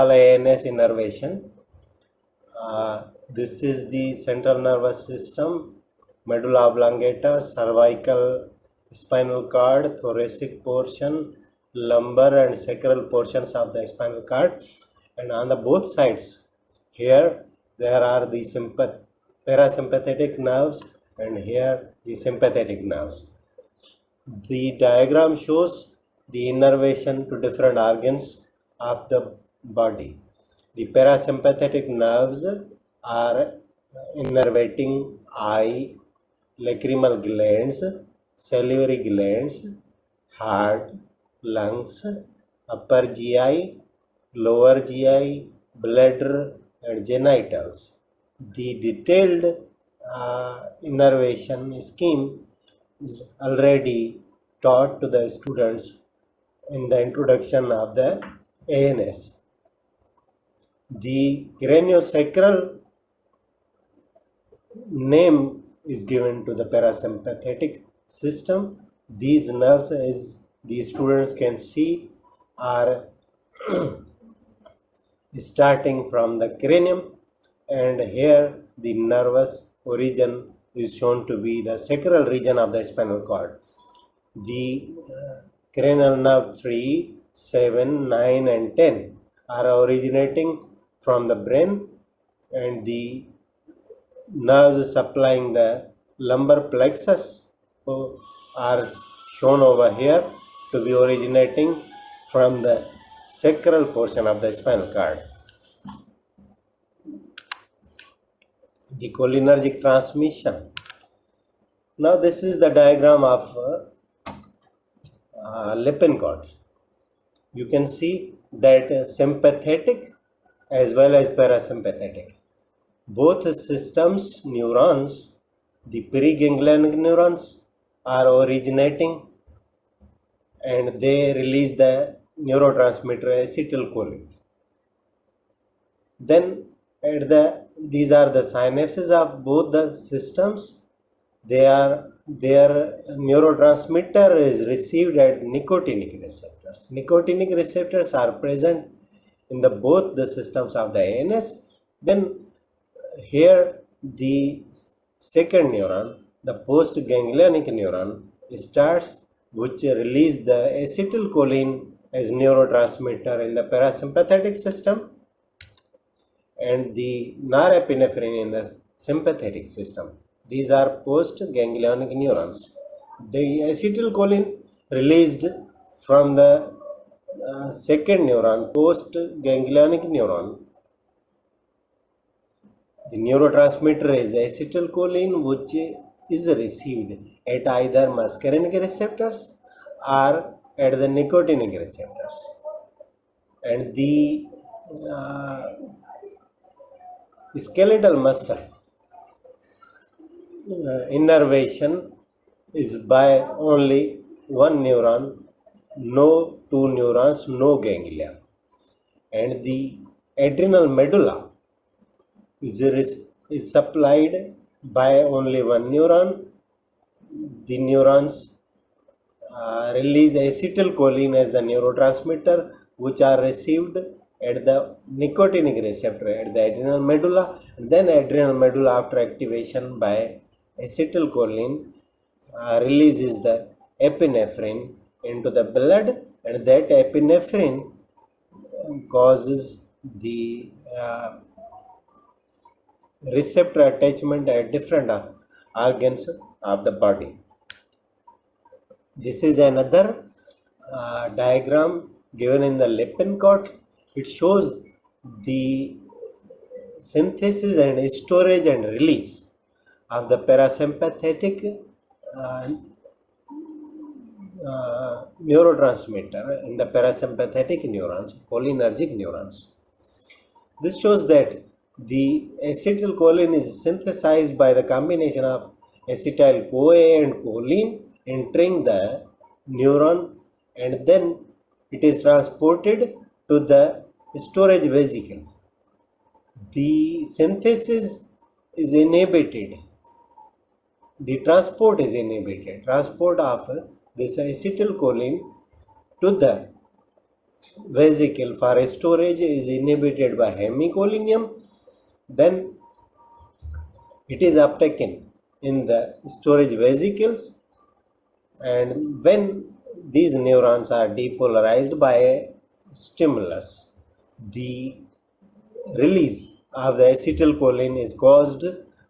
ANS innervation. This is the central nervous system, medulla oblongata, cervical spinal cord, thoracic portion, lumbar and sacral portions of the spinal cord, and on the both sides here there are the parasympathetic nerves, and here the sympathetic nerves. The diagram shows the innervation to different organs of the body. The parasympathetic nerves are innervating eye, lacrimal glands, salivary glands, heart, lungs, upper GI, lower GI, bladder, and genitals. The detailed innervation scheme is already taught to the students in the introduction of the ANS. The craniosacral name is given to the parasympathetic system. These nerves, as the students can see, are starting from the cranium, and here the nervous origin is shown to be the sacral region of the spinal cord. The cranial nerve 3, 7, 9 and 10 are originating from the brain, and the nerves supplying the lumbar plexus are shown over here to be originating from the sacral portion of the spinal cord. The cholinergic transmission. Now this is the diagram of Lippincott. You can see that sympathetic as well as parasympathetic, both systems neurons, the preganglionic neurons, are originating and they release the neurotransmitter acetylcholine. Then these are the synapses of both the systems. Their neurotransmitter is received at nicotinic receptors. Nicotinic receptors are present in both the systems of the ANS. Then here the second neuron, the postganglionic neuron, starts, which release the acetylcholine as neurotransmitter in the parasympathetic system, and the norepinephrine in the sympathetic system. These are postganglionic neurons. The acetylcholine released from the second neuron, postganglionic neuron. The neurotransmitter is acetylcholine, which is received at either muscarinic receptors or at the nicotinic receptors. And the skeletal muscle innervation is by only one neuron, no two neurons, no ganglia. And the adrenal medulla is supplied by only one neuron. The neurons release acetylcholine as the neurotransmitter, which are received at the nicotinic receptor at the adrenal medulla, and then adrenal medulla, after activation by acetylcholine, releases the epinephrine into the blood, and that epinephrine causes the receptor attachment at different organs of the body. This is another diagram given in the Lippincott. It shows the synthesis and storage and release of the parasympathetic neurotransmitter in the parasympathetic neurons, cholinergic neurons. This shows that the acetylcholine is synthesized by the combination of acetyl-CoA and choline entering the neuron, and then it is transported to the storage vesicle. The synthesis is inhibited. The transport is inhibited. Transport of this acetylcholine to the vesicle for storage is inhibited by hemicolinum, then it is uptaken in the storage vesicles, and when these neurons are depolarized by a stimulus, the release of the acetylcholine is caused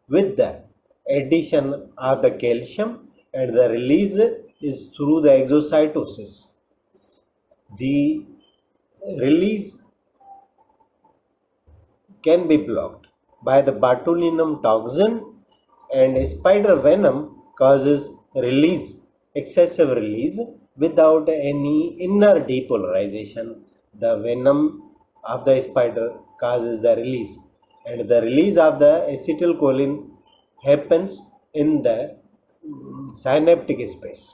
with the addition of the calcium, and the release is through the exocytosis. The release can be blocked by the botulinum toxin, and spider venom causes excessive release without any inner depolarization. The venom of the spider causes the release, and the release of the acetylcholine happens in the synaptic space.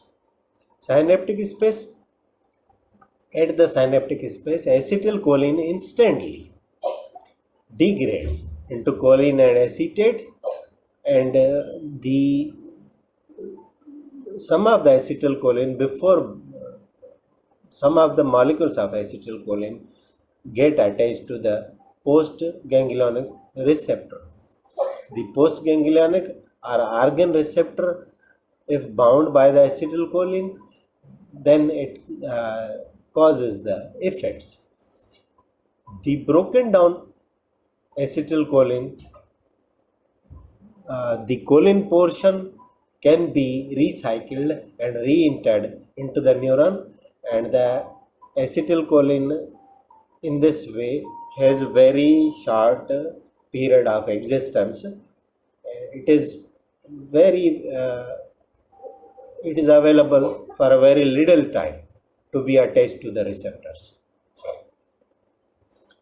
At the synaptic space, acetylcholine instantly degrades into choline and acetate, and the some of the acetylcholine before some of the molecules of acetylcholine get attached to the postganglionic receptor. The postganglionic or organ receptor, if bound by the acetylcholine, then it causes the effects. The broken down acetylcholine, the choline portion can be recycled and re-entered into the neuron, and the acetylcholine in this way has very short period of existence. It is available for a very little time to be attached to the receptors.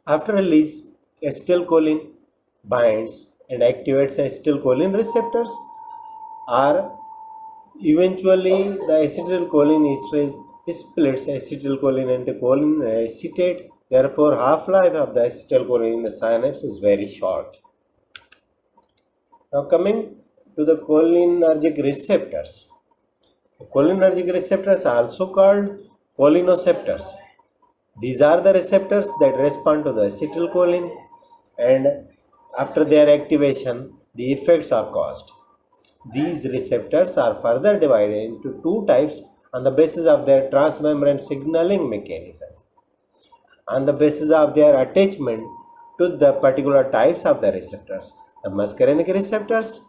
After release, acetylcholine binds and activates acetylcholine receptors, or eventually the acetylcholine esterase splits acetylcholine into choline and acetate. Therefore, half-life of the acetylcholine in the synapse is very short. Now coming to the cholinergic receptors. The cholinergic receptors are also called cholineceptors. These are the receptors that respond to the acetylcholine, and after their activation, the effects are caused. These receptors are further divided into two types on the basis of their transmembrane signaling mechanism, on the basis of their attachment to the particular types of the receptors. The muscarinic receptors,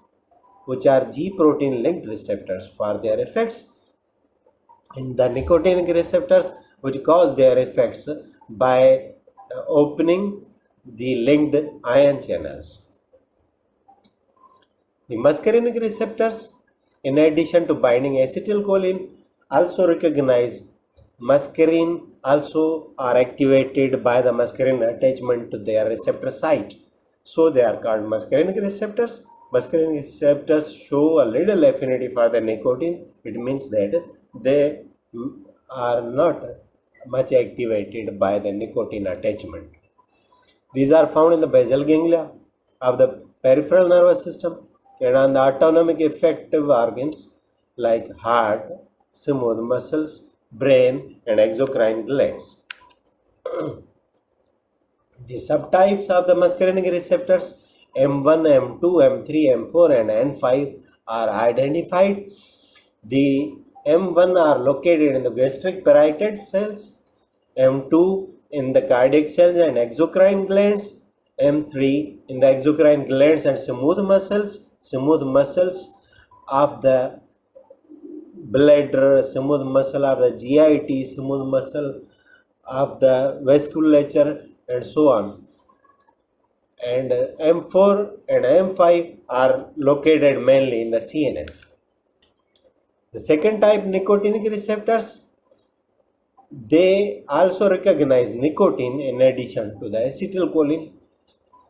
which are G protein linked receptors for their effects, and the nicotinic receptors, which cause their effects by opening the linked ion channels. The muscarinic receptors, in addition to binding acetylcholine, also recognize muscarine, also are activated by the muscarine attachment to their receptor site. So they are called muscarinic receptors. Muscarinic receptors show a little affinity for the nicotine. It means that they are not much activated by the nicotine attachment. These are found in the basal ganglia of the peripheral nervous system and on the autonomic effective organs like heart, smooth muscles, brain, and exocrine glands. The subtypes of the muscarinic receptors M1, M2, M3, M4, and N5 are identified. The M1 are located in the gastric parotid cells, M2 in the cardiac cells and exocrine glands, M3 in the exocrine glands and smooth muscles of the bladder, smooth muscle of the GIT, smooth muscle of the vasculature, and so on. And M4 and M5 are located mainly in the CNS. The second type, nicotinic receptors, they also recognize nicotine in addition to the acetylcholine,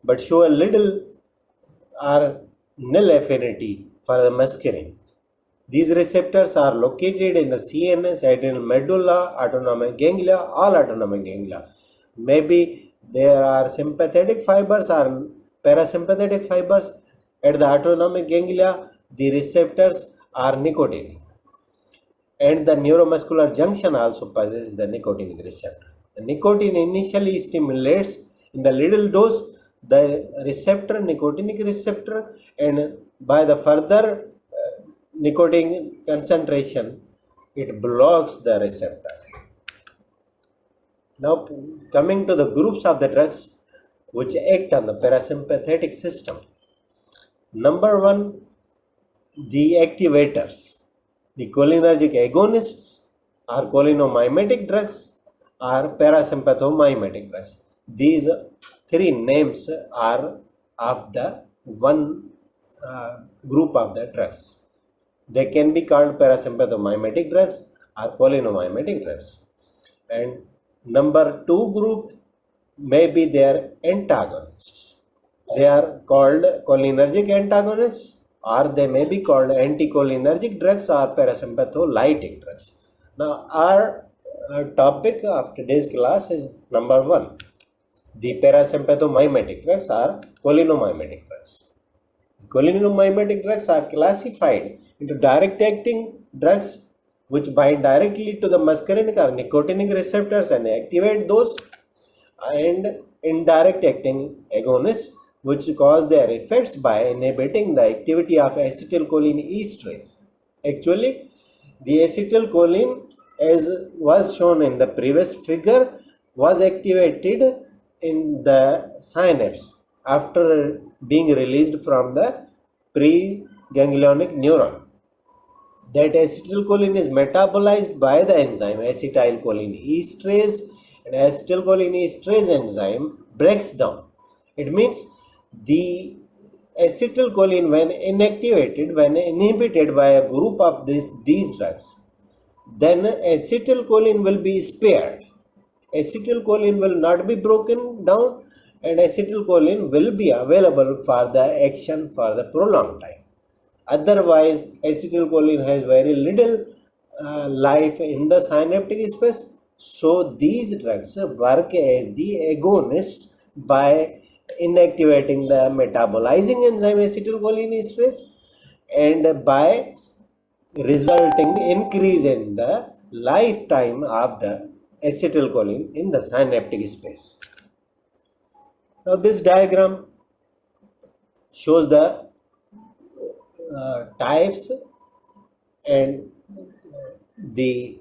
but show a little or nil affinity for the muscarine. These receptors are located in the CNS, adrenal medulla, autonomic ganglia, all autonomic ganglia. Maybe there are sympathetic fibers or parasympathetic fibers at the autonomic ganglia. The receptors are nicotinic, and the neuromuscular junction also possesses the nicotinic receptor. The nicotine initially stimulates in the little dose the receptor, nicotinic receptor, and by the further nicotine concentration, it blocks the receptor. Now, coming to the groups of the drugs which act on the parasympathetic system. Number one, the activators. The cholinergic agonists or cholinomimetic drugs or parasympathomimetic drugs. These three names are of the one group of the drugs. They can be called parasympathomimetic drugs or cholinomimetic drugs. And number two group may be their antagonists. They are called cholinergic antagonists, or they may be called anticholinergic drugs or parasympatholytic drugs. Now, our topic of today's class is number one, the parasympathomimetic drugs or cholinomimetic drugs. Cholinomimetic drugs are classified into direct-acting drugs which bind directly to the muscarinic or nicotinic receptors and activate those, and indirect acting agonists which cause their effects by inhibiting the activity of acetylcholine esterase. Actually, the acetylcholine, as was shown in the previous figure, was activated in the synapse after being released from the preganglionic neuron. That acetylcholine is metabolized by the enzyme acetylcholine esterase, and acetylcholine esterase enzyme breaks down. It means the acetylcholine, when inactivated, when inhibited by a group of these drugs, then acetylcholine will be spared. Acetylcholine will not be broken down, and acetylcholine will be available for the action for the prolonged time. Otherwise, acetylcholine has very little life in the synaptic space. So, these drugs work as the agonists by inactivating the metabolizing enzyme acetylcholine esterase and by resulting increase in the lifetime of the acetylcholine in the synaptic space. Now, this diagram shows the types and the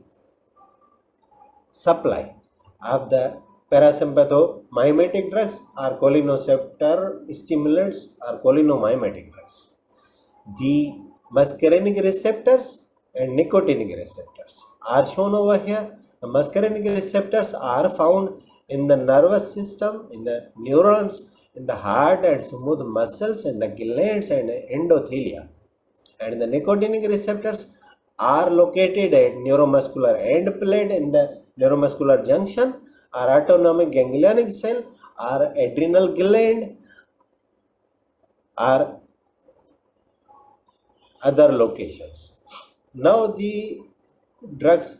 supply of the parasympathomimetic drugs or cholineceptor stimulants or cholinomimetic drugs. The muscarinic receptors and nicotinic receptors are shown over here. The muscarinic receptors are found in the nervous system, in the neurons, in the heart and smooth muscles, in the glands and endothelia. And the nicotinic receptors are located at neuromuscular end plate in the neuromuscular junction, or autonomic ganglionic cell, or adrenal gland, or other locations. Now the drugs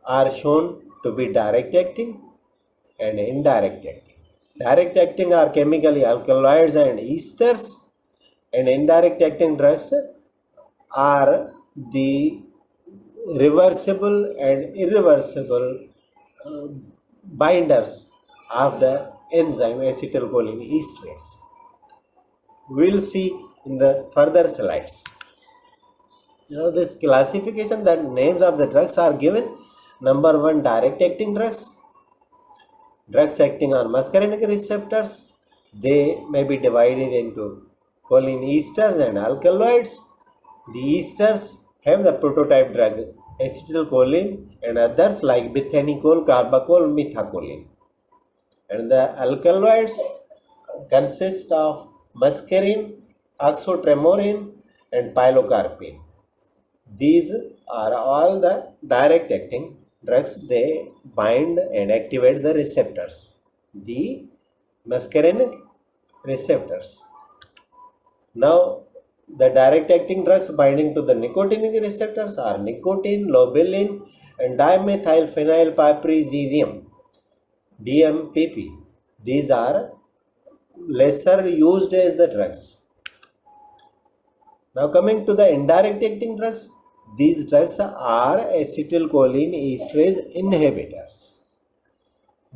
are shown to be direct acting and indirect acting. Direct acting are chemically alkaloids and esters, and indirect acting drugs are the reversible and irreversible binders of the enzyme acetylcholine esterase. We will see in the further slides. This classification, that names of the drugs are given. Number one, direct acting drugs. Drugs acting on muscarinic receptors. They may be divided into choline esters and alkaloids. The esters have the prototype drug acetylcholine and others like bithanicol, carbachol, methacholine. And the alkaloids consist of muscarine, oxytremorin, and pilocarpine. These are all the direct acting drugs. They bind and activate the receptors, the muscarinic receptors. Now, the direct acting drugs binding to the nicotinic receptors are nicotine, lobeline, and dimethylphenylpiperazinium, DMPP. These are lesser used as the drugs. Now, coming to the indirect acting drugs, these drugs are acetylcholine esterase inhibitors.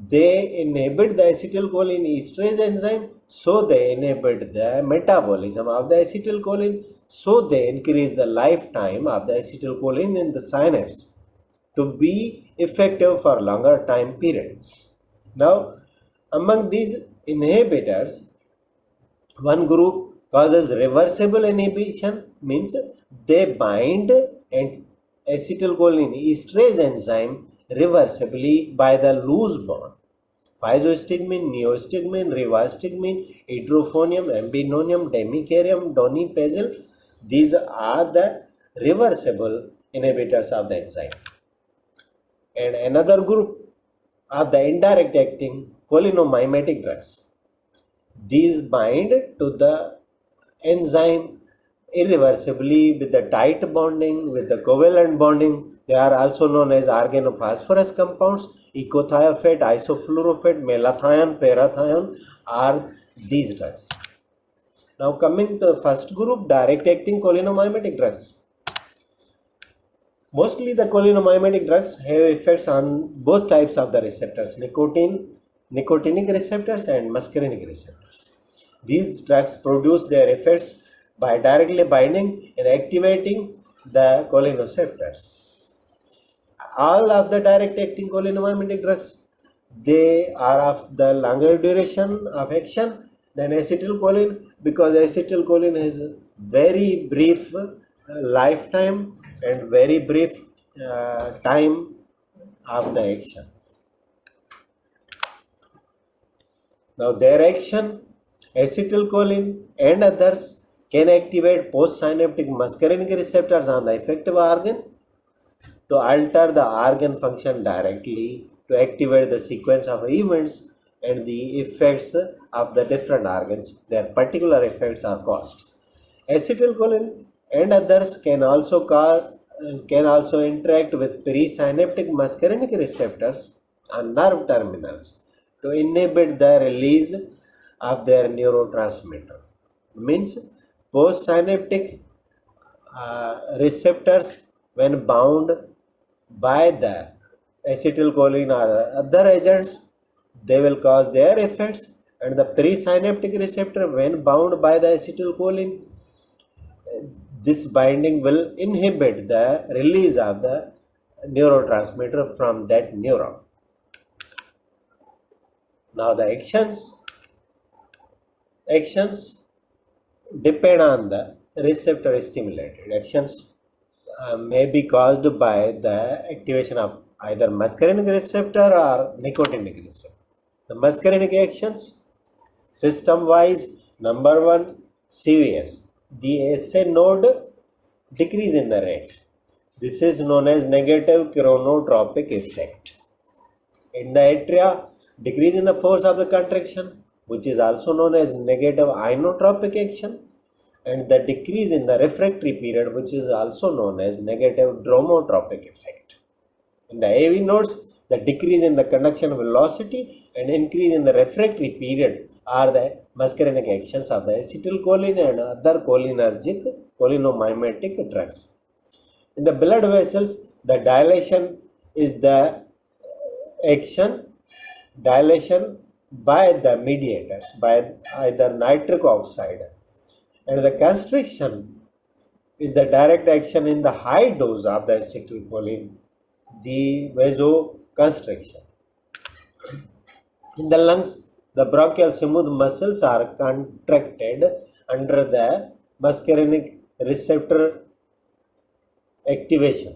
they inhibit the acetylcholine esterase enzyme, so they inhibit the metabolism of the acetylcholine, so they increase the lifetime of the acetylcholine in the synapse to be effective for longer time period. Now, among these inhibitors, one group causes reversible inhibition, means they bind and acetylcholine esterase enzyme reversibly by the loose bond. Physostigmine, neostigmine, rivastigmine, idrophonium, ambinonium, demicarium, donepezil, these are the reversible inhibitors of the enzyme. And another group are the indirect acting cholinomimetic drugs. These bind to the enzyme irreversibly with the tight bonding, with the covalent bonding. They are also known as organophosphorus compounds. Ecothiophat, isoflurophat, malathion, parathion are these drugs. Now coming to the first group, direct acting cholinomimetic drugs. Mostly the cholinomimetic drugs have effects on both types of the receptors, nicotinic receptors and muscarinic receptors. These drugs produce their effects by directly binding and activating the cholineceptors. All of the direct acting cholinomimetic drugs, they are of the longer duration of action than acetylcholine, because acetylcholine has very brief lifetime and very brief time of the action. Now their action, acetylcholine and others can activate postsynaptic muscarinic receptors on the effective organ to alter the organ function directly, to activate the sequence of events and the effects of the different organs. Their particular effects are caused. Acetylcholine and others can also interact with presynaptic muscarinic receptors on nerve terminals to inhibit the release of their neurotransmitter. Means postsynaptic receptors, when bound by the acetylcholine or other agents, they will cause their effects, and the presynaptic receptor, when bound by the acetylcholine, this binding will inhibit the release of the neurotransmitter from that neuron. Now the actions depend on the receptor stimulated. Actions may be caused by the activation of either muscarinic receptor or nicotinic receptor. The muscarinic actions, system-wise, number one, CVS. The SA node decrease in the rate. This is known as negative chronotropic effect. In the atria, decrease in the force of the contraction, which is also known as negative inotropic action, and the decrease in the refractory period, which is also known as negative dromotropic effect. In the AV nodes, the decrease in the conduction velocity and increase in the refractory period are the muscarinic actions of the acetylcholine and other cholinergic cholinomimetic drugs. In the blood vessels, the dilation is the dilation by the mediators, by either nitric oxide, and the constriction is the direct action in the high dose of the acetylcholine, the vasoconstriction. In the lungs, the bronchial smooth muscles are contracted under the muscarinic receptor activation.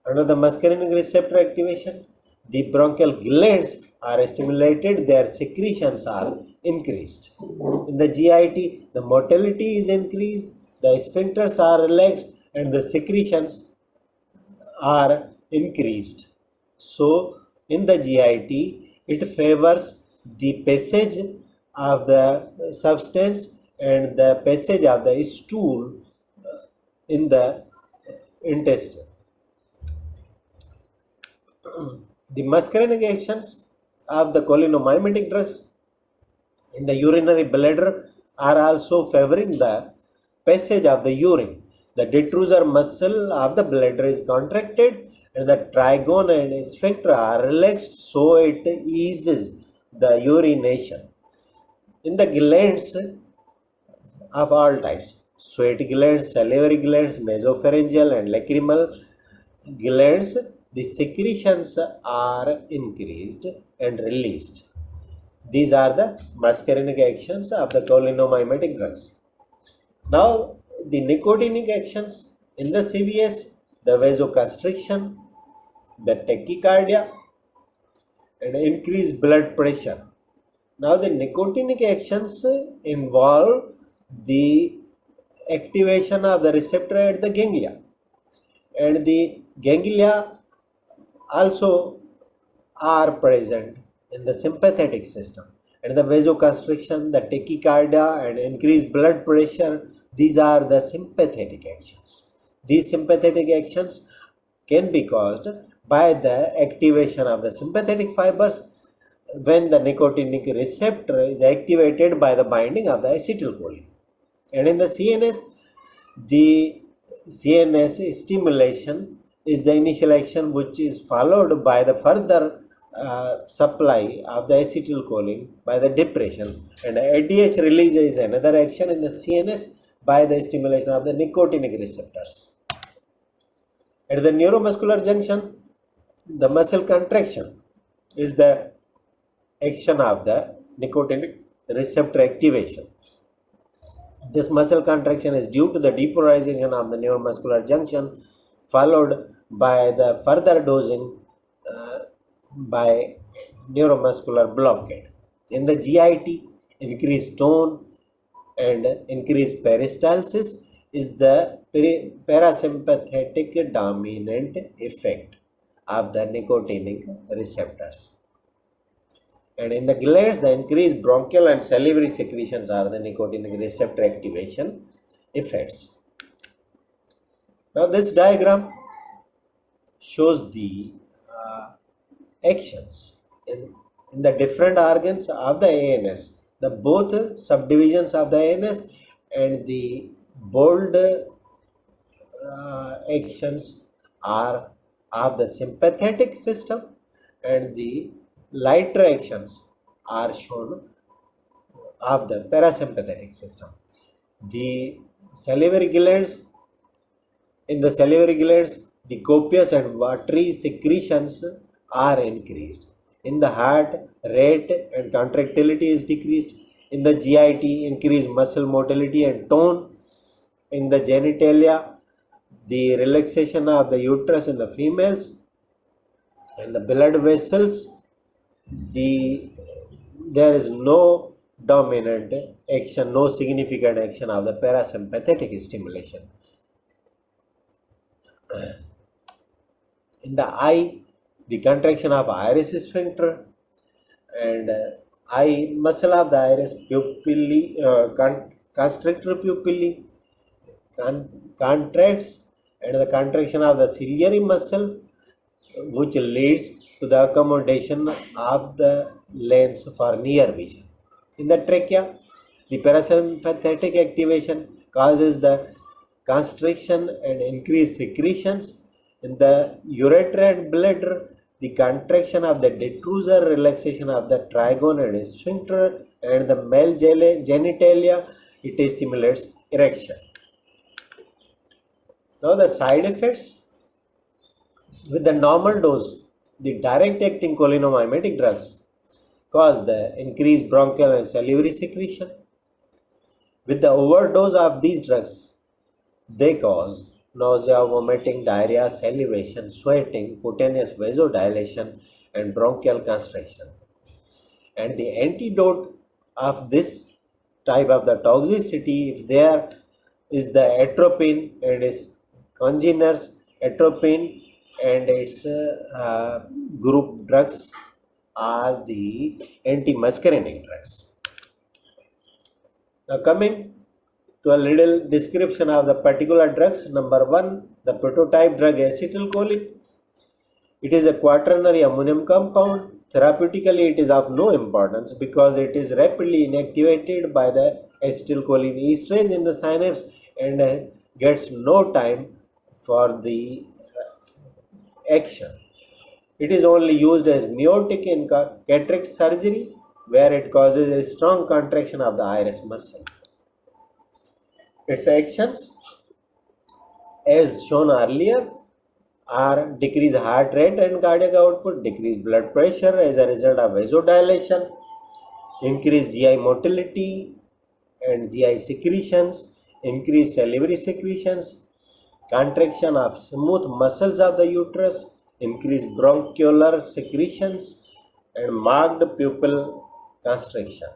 Under the muscarinic receptor activation, the bronchial glands are stimulated, their secretions are increased. In the GIT, the motility is increased, the sphincters are relaxed, and the secretions are increased. So, in the GIT, it favors the passage of the substance and the passage of the stool in the intestine. The muscarinic actions of the cholinomimetic drugs in the urinary bladder are also favoring the passage of the urine. The detrusor muscle of the bladder is contracted and the trigone and sphincter are relaxed, so it eases the urination. In the glands of all types, sweat glands, salivary glands, nasopharyngeal and lacrimal glands, the secretions are increased and released. These are the muscarinic actions of the cholinergic drugs. Now, the nicotinic actions in the CVS, the vasoconstriction, the tachycardia, and increased blood pressure. Now, the nicotinic actions involve the activation of the receptor at the ganglia, and the ganglia also are present in the sympathetic system, and the vasoconstriction, the tachycardia and increased blood pressure, these are the sympathetic actions. These sympathetic actions can be caused by the activation of the sympathetic fibers when the nicotinic receptor is activated by the binding of the acetylcholine. And in the the CNS stimulation is the initial action, which is followed by the further supply of the acetylcholine by the depression, and ADH release is another action in the CNS by the stimulation of the nicotinic receptors. At the neuromuscular junction, the muscle contraction is the action of the nicotinic receptor activation. This muscle contraction is due to the depolarization of the neuromuscular junction, followed by the further dosing by neuromuscular blockade. In the GIT, increased tone and increased peristalsis is the parasympathetic dominant effect of the nicotinic receptors. And in the glands, the increased bronchial and salivary secretions are the nicotinic receptor activation effects. Now, this diagram shows the actions in the different organs of the ANS. The both subdivisions of the ANS and the bold actions are of the sympathetic system, and the lighter actions are shown of the parasympathetic system. The salivary glands, in the salivary glands, the copious and watery secretions are increased. In the heart, rate and contractility is decreased. In the GIT, increased muscle motility and tone. In the genitalia, the relaxation of the uterus in the females, and the blood vessels, there is no dominant action, no significant action of the parasympathetic stimulation. In the eye, the contraction of iris sphincter and eye muscle of the iris pupillae, constrictor pupillae contracts, and the contraction of the ciliary muscle, which leads to the accommodation of the lens for near vision. In the trachea, the parasympathetic activation causes the constriction and increased secretions. In the ureter and bladder, the contraction of the detrusor, relaxation of the trigone and sphincter, and the male genitalia, it stimulates erection. Now, the side effects. With the normal dose, the direct acting cholinergic drugs cause the increased bronchial and salivary secretion. With the overdose of these drugs, they cause nausea, vomiting, diarrhea, salivation, sweating, cutaneous vasodilation, and bronchial constriction. And the antidote of this type of the toxicity, if there is the atropine and its congeners, atropine and its group drugs are the anti-muscarinic drugs. Now, coming to a little description of the particular drugs. Number 1, the prototype drug acetylcholine. It is a quaternary ammonium compound. Therapeutically, it is of no importance because it is rapidly inactivated by the acetylcholine esterase in the synapse and gets no time for the action. It is only used as miotic in cataract surgery, where it causes a strong contraction of the iris muscle. Its actions, as shown earlier, are decrease heart rate and cardiac output, decrease blood pressure as a result of vasodilation, increase GI motility and GI secretions, increase salivary secretions, contraction of smooth muscles of the uterus, increase bronchiolar secretions, and marked pupil constriction.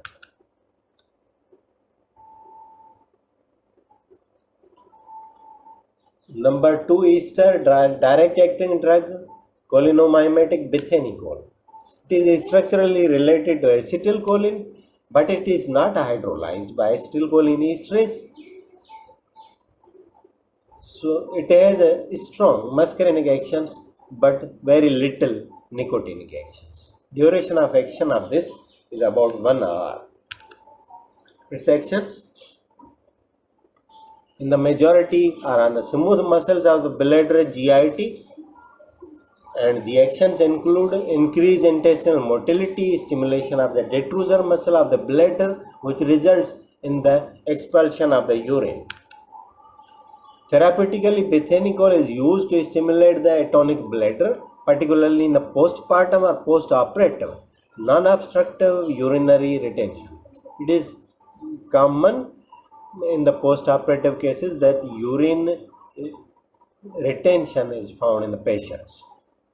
Number 2 ester direct acting drug cholinomimetic bethanycol. It is structurally related to acetylcholine, but it is not hydrolyzed by acetylcholinesterase. So it has a strong muscarinic actions but very little nicotinic actions. Duration of action of this is about 1 hour. Its actions in the majority are on the smooth muscles of the bladder GIT, and the actions include increased intestinal motility, stimulation of the detrusor muscle of the bladder, which results in the expulsion of the urine. Therapeutically, bethanycol is used to stimulate the atonic bladder, particularly in the postpartum or postoperative non-obstructive urinary retention. It is common in the postoperative cases that urine retention is found in the patients.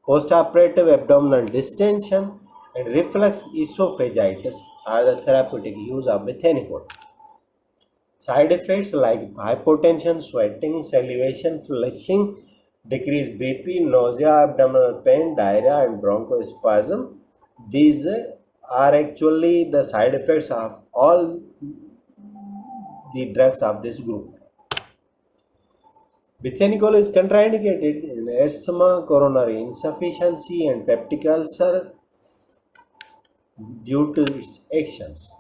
Postoperative abdominal distension and reflux esophagitis are the therapeutic use of bethanycol. Side effects like hypotension, sweating, salivation, flushing, decreased BP, nausea, abdominal pain, diarrhea, and bronchospasm. These are actually the side effects of all the drugs of this group. Bethanycol is contraindicated in asthma, coronary insufficiency, and peptic ulcer due to its actions.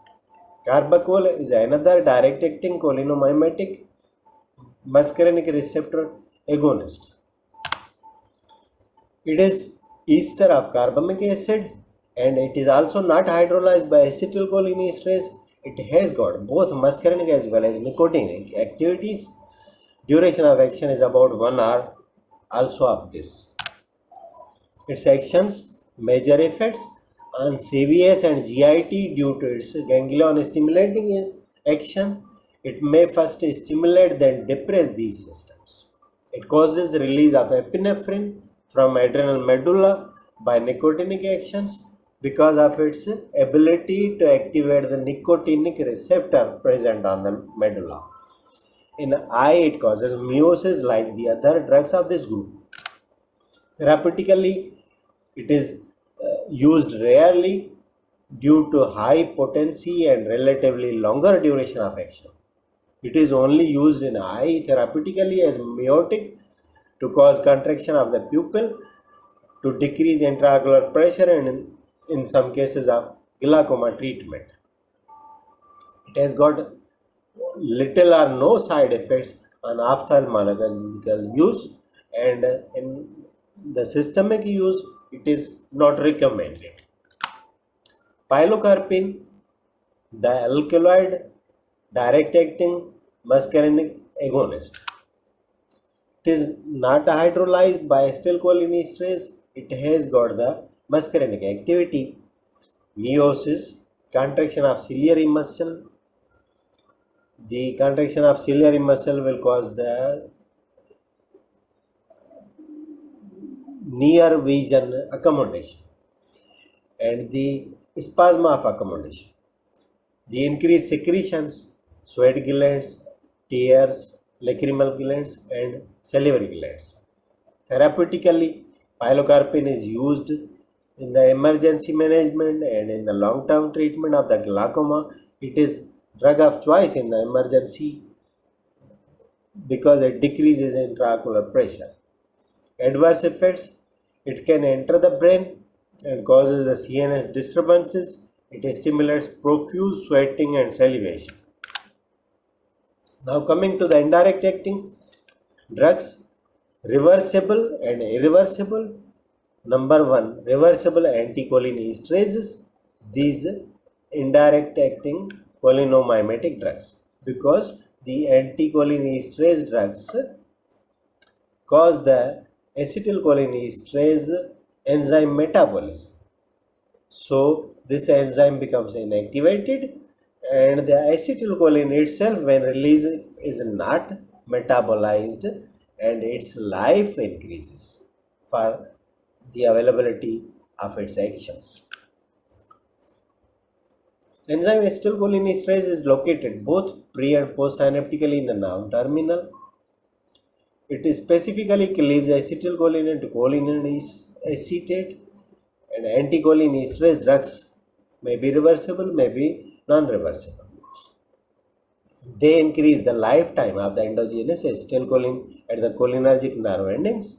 Carbachol is another direct-acting cholinomimetic muscarinic receptor agonist. It is ester of carbamic acid, and it is also not hydrolyzed by acetylcholinesterase. It has got both muscarinic as well as nicotinic activities. Duration of action is about 1 hour also of this. Its actions, major effects on CVS and GIT due to its ganglion stimulating action. It may first stimulate then depress these systems. It causes release of epinephrine from adrenal medulla by nicotinic actions because of its ability to activate the nicotinic receptor present on the medulla. In eye, it causes miosis like the other drugs of this group. Therapeutically, it is used rarely due to high potency and relatively longer duration of action. It is only used in eye therapeutically as miotic to cause contraction of the pupil, to decrease intraocular pressure, and in some cases of glaucoma treatment. It has got little or no side effects on ophthalmological use, and in the systemic use it is not recommended. Pilocarpine, the alkaloid direct acting muscarinic agonist. It is not hydrolyzed by acetylcholinesterase. It has got the muscarinic activity, meiosis, contraction of ciliary muscle. The contraction of ciliary muscle will cause the near vision accommodation and the spasm of accommodation. The increased secretions, sweat glands, tears, lacrimal glands, and salivary glands. Therapeutically, pilocarpine is used in the emergency management and in the long-term treatment of the glaucoma. It is drug of choice in the emergency because it decreases intraocular pressure. Adverse effects: it can enter the brain and causes the CNS disturbances. It stimulates profuse sweating and salivation. Now coming to the indirect acting drugs, reversible and irreversible. Number one, reversible anticholinesterase. These indirect acting cholinomimetic drugs, because the anticholinesterase drugs cause the acetylcholinesterase enzyme metabolism. So this enzyme becomes inactivated, and the acetylcholine itself, when released, is not metabolized, and its life increases for the availability of its actions. Enzyme acetylcholinesterase is located both pre and post synaptically in the nerve terminal. It specifically cleaves acetylcholine into choline acetate, and anticholinesterase drugs may be reversible, may be non-reversible. They increase the lifetime of the endogenous acetylcholine at the cholinergic nerve endings,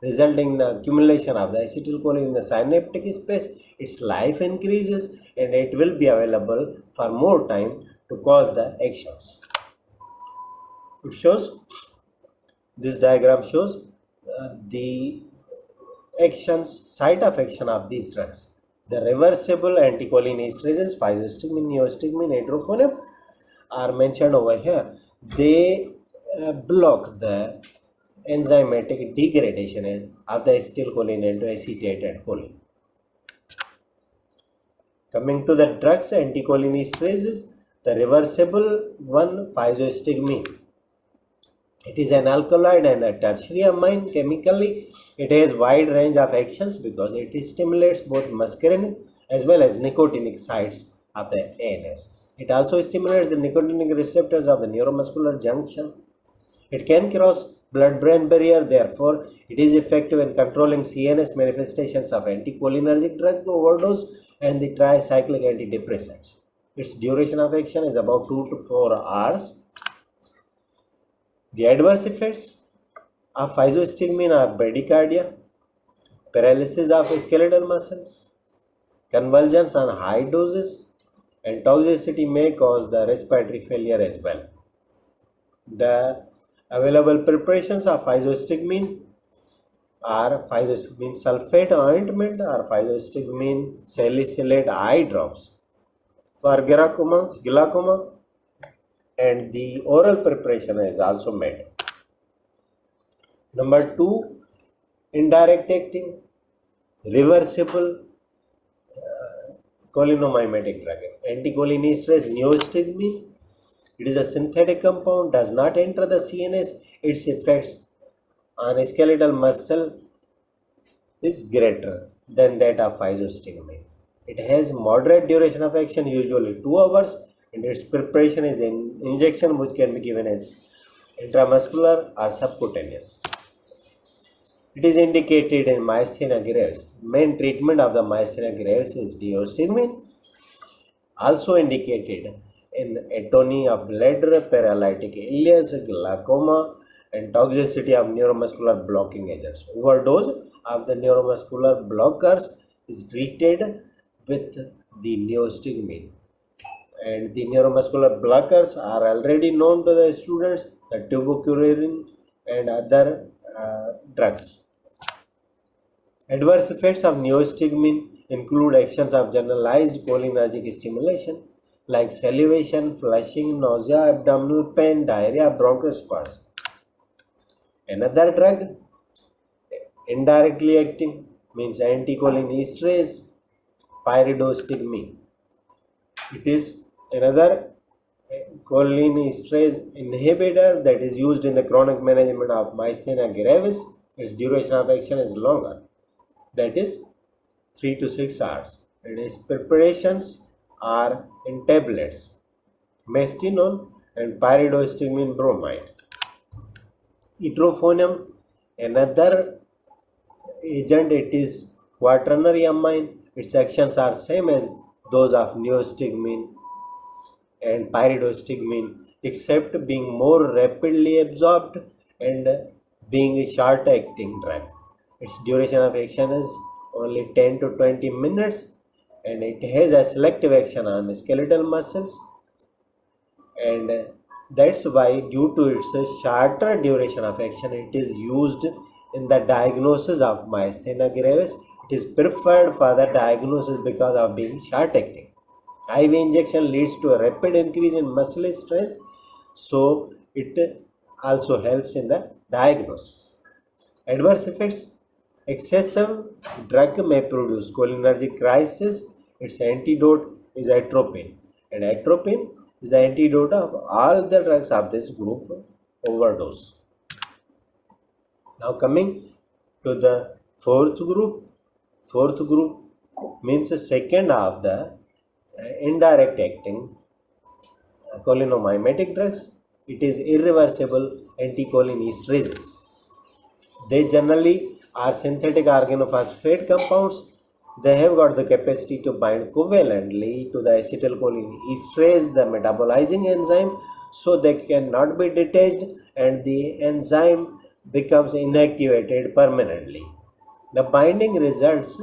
resulting in the accumulation of the acetylcholine in the synaptic space. Its life increases, and it will be available for more time to cause the actions. It shows, this diagram shows the actions, site of action of these drugs. The reversible anticholinesterases, physostigmine, neostigmine, edrophonium, are mentioned over here. They block the enzymatic degradation of the acetylcholine into acetate and choline. Coming to the drugs, anticholinesterases, the reversible one, physostigmine. It is an alkaloid and a tertiary amine. Chemically, it has wide range of actions because it stimulates both muscarinic as well as nicotinic sites of the ANS. It also stimulates the nicotinic receptors of the neuromuscular junction. It can cross blood-brain barrier, therefore it is effective in controlling CNS manifestations of anticholinergic drug overdose and the tricyclic antidepressants. Its duration of action is about 2 to 4 hours. The adverse effects of physostigmine are bradycardia, paralysis of skeletal muscles, convulsions on high doses, and toxicity may cause the respiratory failure as well. The available preparations of physostigmine are physostigmine sulfate ointment or physostigmine salicylate eye drops for glaucoma, and the oral preparation is also made. Number two, indirect acting reversible cholinomimetic drug, anticholinesterase neostigmine. It is a synthetic compound, does not enter the CNS. Its effects on skeletal muscle is greater than that of physostigmine. It has moderate duration of action, usually 2 hours, and its preparation is an injection which can be given as intramuscular or subcutaneous. It is indicated in myasthenia gravis. Main treatment of the myasthenia gravis is neostigmine. Also indicated in atony of bladder, paralytic ileus, glaucoma, and toxicity of neuromuscular blocking agents. Overdose of the neuromuscular blockers is treated with the neostigmine. And the neuromuscular blockers are already known to the students, the tuberculin and other drugs. Adverse effects of neostigmine include actions of generalized cholinergic stimulation like salivation, flushing, nausea, abdominal pain, diarrhea, bronchospasm. Another drug, indirectly acting, means anticholinesterase, pyridostigmine. It is another cholinesterase inhibitor that is used in the chronic management of myasthenia gravis. Its duration of action is longer, that is 3 to 6 hours, and its preparations are in tablets, mestinone and pyridostigmine bromide. Edrophonium, another agent, it is quaternary amine. Its actions are same as those of neostigmine and pyridostigmine, except being more rapidly absorbed and being a short acting drug. Its duration of action is only 10 to 20 minutes, and it has a selective action on skeletal muscles, and that's why, due to its shorter duration of action, it is used in the diagnosis of myasthenia gravis It is preferred for the diagnosis because of being short-acting. IV injection leads to a rapid increase in muscle strength, so it also helps in the diagnosis. Adverse effects: excessive drug may produce cholinergic crisis. Its antidote is atropine, and atropine is the antidote of all the drugs of this group overdose. Now coming to the fourth group. Fourth group means the second of the indirect acting cholinomimetic drugs. It is irreversible anticholinesterases. They generally are synthetic organophosphate compounds. They have got the capacity to bind covalently to the acetylcholinesterase, the metabolizing enzyme, so they cannot be detached and the enzyme becomes inactivated permanently. The binding results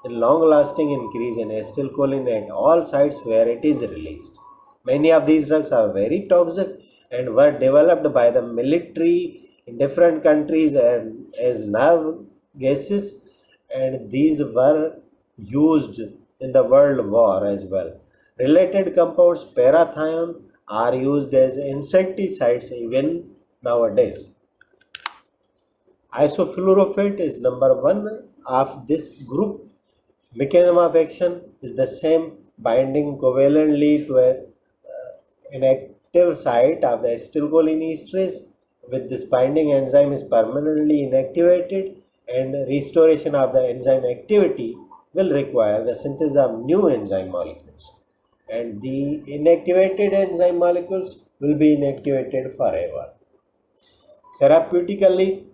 in long-lasting increase in acetylcholine at all sites where it is released. Many of these drugs are very toxic and were developed by the military in different countries and as nerve gases, and these were used in the World War as well. Related compounds parathion are used as insecticides even nowadays. Isoflurofate is number one of this group. Mechanism of action is the same, binding covalently to an active site of the acetylcholinesterase. With this binding, enzyme is permanently inactivated, and restoration of the enzyme activity will require the synthesis of new enzyme molecules, and the inactivated enzyme molecules will be inactivated forever. Therapeutically,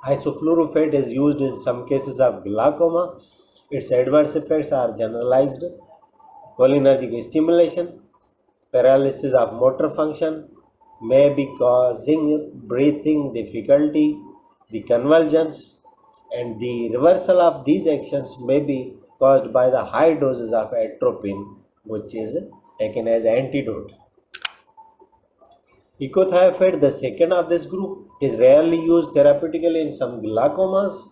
isoflurofate is used in some cases of glaucoma. Its adverse effects are generalized cholinergic stimulation, paralysis of motor function, may be causing breathing difficulty, the convulsions, and the reversal of these actions may be caused by the high doses of atropine, which is taken as antidote. Ecothiophat, the second of this group, is rarely used therapeutically in some glaucomas.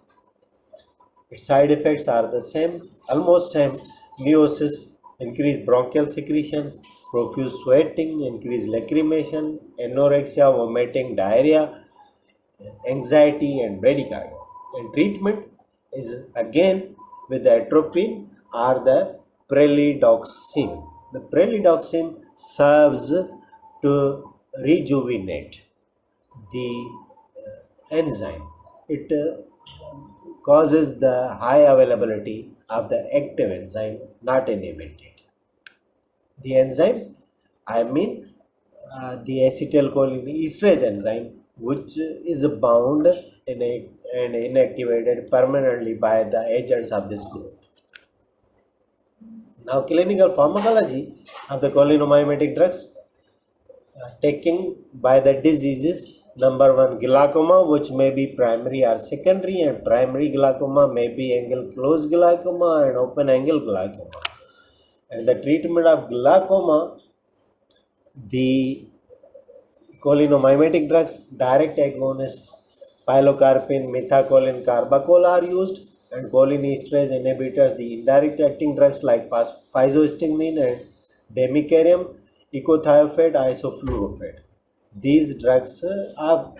Its side effects are the same, almost same: meiosis, increased bronchial secretions, profuse sweating, increased lacrimation, anorexia, vomiting, diarrhea, anxiety, and bradycardia. And treatment is again with the atropine or the pralidoxime. The pralidoxime serves to rejuvenate the enzyme. It causes the high availability of the active enzyme, not inhibited. The enzyme, I mean the acetylcholinesterase enzyme, which is bound in and inactivated permanently by the agents of this group. Now, clinical pharmacology of the cholinomimetic drugs taken by the diseases. Number one, glaucoma, which may be primary or secondary, and primary glaucoma may be angle closed glaucoma and open angle glaucoma. And the treatment of glaucoma, the cholinomimetic drugs, direct agonists, pilocarpine, methacholine, carbachol are used, and cholinesterase inhibitors, the indirect acting drugs like physostigmine and dimecarium, ecothiophat, isoflurofate. These drugs are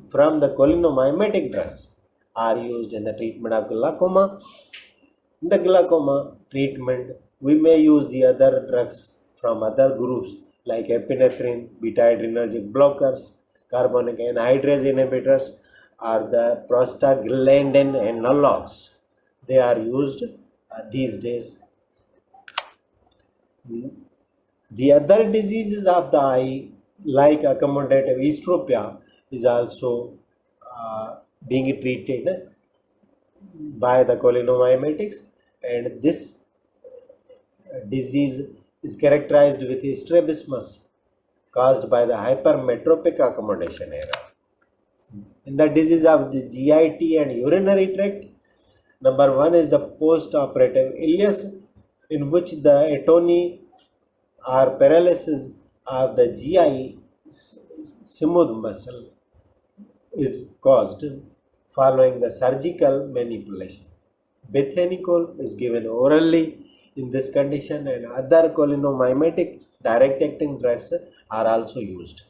from the cholinomimetic drugs are used in the treatment of glaucoma. In the glaucoma treatment, we may use the other drugs from other groups like epinephrine, beta-adrenergic blockers, carbonic anhydrase inhibitors, or the prostaglandin analogs. They are used these days. The other diseases of the eye, like accommodative estropia, is also being treated by the cholinomimetics, and this disease is characterized with strabismus caused by the hypermetropic accommodation error. In the disease of the GIT and urinary tract, number one is the post-operative ileus, in which the atony or paralysis of the GI smooth muscle is caused following the surgical manipulation. Bethanecol is given orally in this condition, and other cholinomimetic direct acting drugs are also used.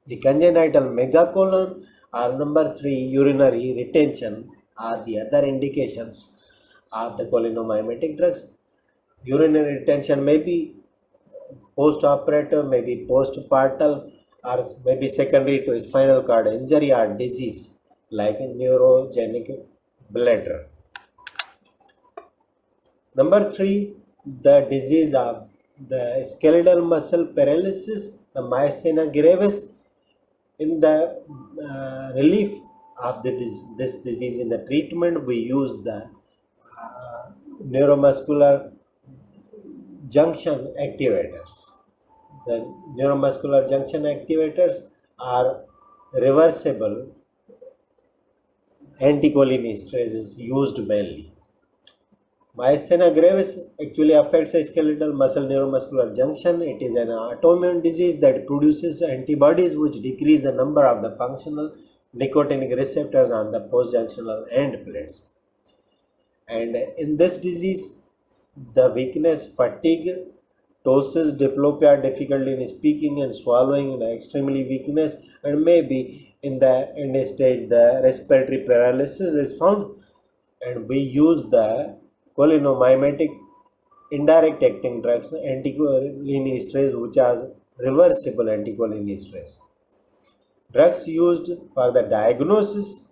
The congenital megacolon or number 3 urinary retention are the other indications of the cholinomimetic drugs. Urinary retention may be post-operative, maybe postpartum, or maybe secondary to spinal cord injury or disease like neurogenic bladder. Number 3, the disease of the skeletal muscle paralysis, the myasthenia gravis. In the relief of this disease, in the treatment, we use the neuromuscular junction activators. The neuromuscular junction activators are reversible anticholinesterase used mainly. Myasthenia gravis actually affects a skeletal muscle neuromuscular junction. It is an autoimmune disease that produces antibodies which decrease the number of the functional nicotinic receptors on the postjunctional end plates. And in this disease, the weakness, fatigue, ptosis, diplopia, difficulty in speaking and swallowing, and extremely weakness, and maybe in the end stage the respiratory paralysis is found, and we use the cholinomimetic indirect acting drugs, anticholinesterase, which are reversible anticholinesterase. Drugs used for the diagnosis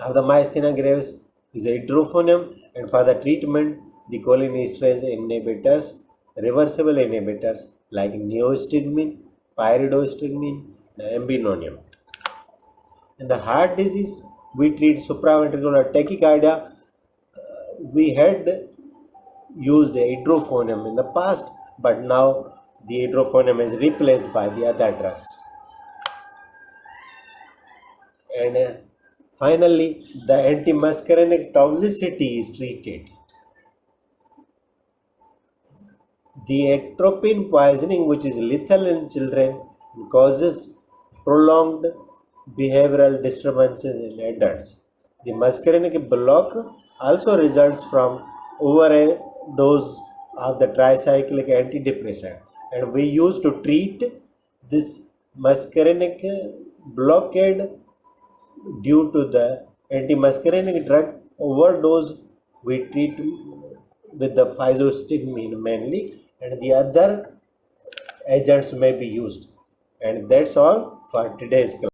of the myasthenia gravis is hydrophonium, and for the treatment, the cholinesterase inhibitors, reversible inhibitors like neostigmine, pyridostigmine, and ambinonium. In the heart disease, we treat supraventricular tachycardia. We had used hydrophonium in the past, but now the hydrophonium is replaced by the other drugs. And finally, the antimuscarinic toxicity is treated. The atropine poisoning, which is lethal in children, causes prolonged behavioral disturbances in adults. The muscarinic block also results from overdose of the tricyclic antidepressant, and we used to treat this muscarinic blockade due to the antimuscarinic drug overdose. We treat with the physostigmine mainly, and the other agents may be used. And that's all for today's class.